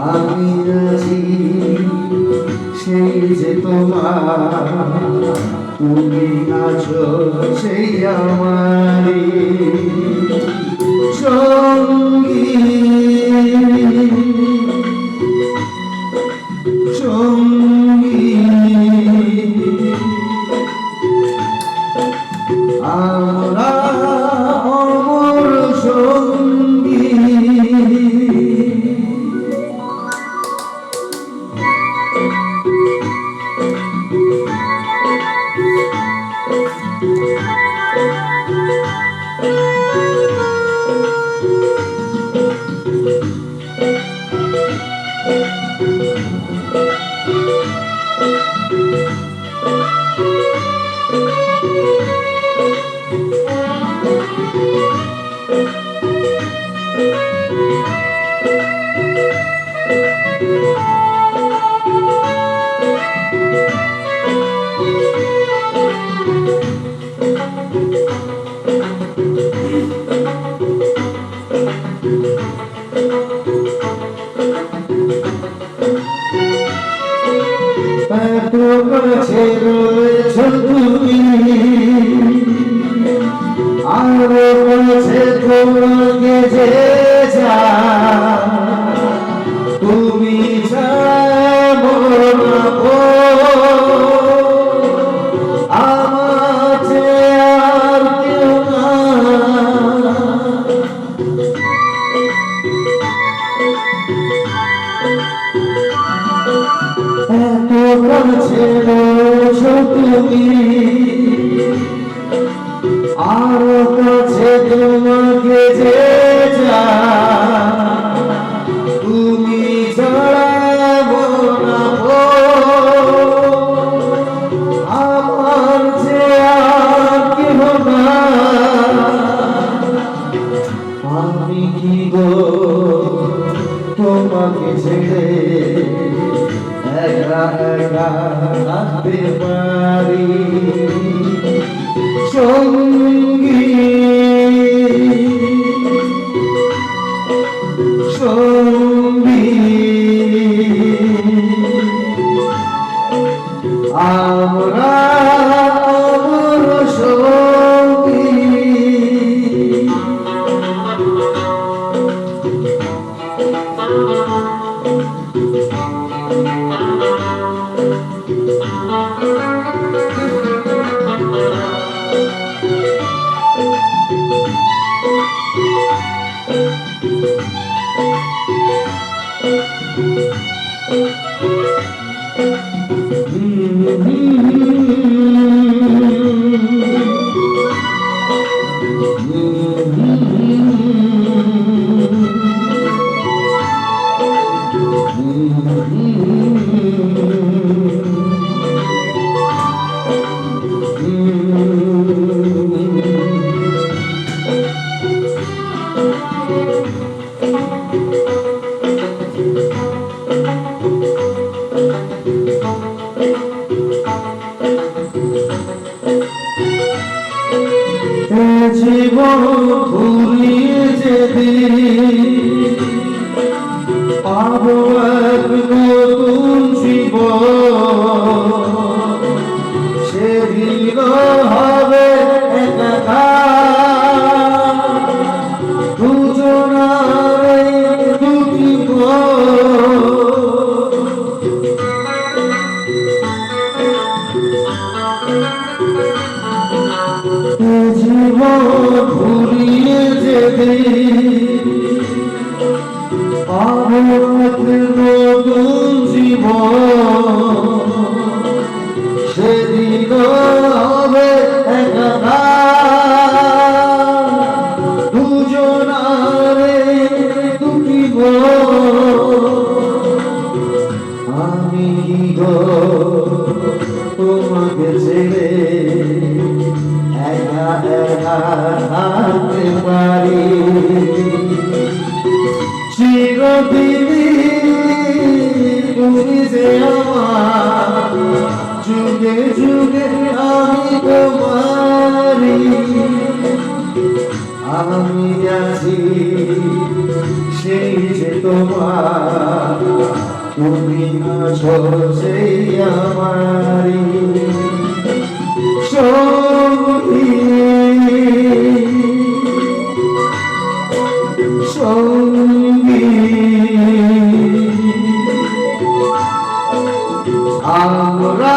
আমি আছি সেই যে তোমার, তুমি আছো সেই আমারি সঙ্গী সঙ্গী। আমরা অমর সঙ্গী। এত কাছে রয়েছো তুমি, আরো কাছে তোমাকে যে তুমি যাবো না গো, আমার যে আর কেউ না। এত কাছে রয়েছো তুমি, আরো কাছে তোমাকে যে তুমি ছাড়াবো না গো, আমার যে আর কেহ না। আমি কি গো তোমাকে ছেড়ে একা একা থাকতে পারি সঙ্গী সঙ্গী। আমরা অমর সঙ্গী। জীবন ঘুরিয়ে যেদিন পাবো এক নতুন জীবন, সেদিন হবে একাকার দুজনার দুটি জীবন ঘুরিয়ে যেদিন পাবো এক নতুন জীবন, সেদিন হবে একাকার দুজনারে দুটি আমি গো তোমাকে ছেড়ে একা একা থাকতে পারি চিরদিন। তুমি যে আমার যুগে যুগে আমি তোমারি, আমি আছি সেই যে তোমার, তুমি আছো সেই আমারি সঙ্গী সঙ্গী। আমরা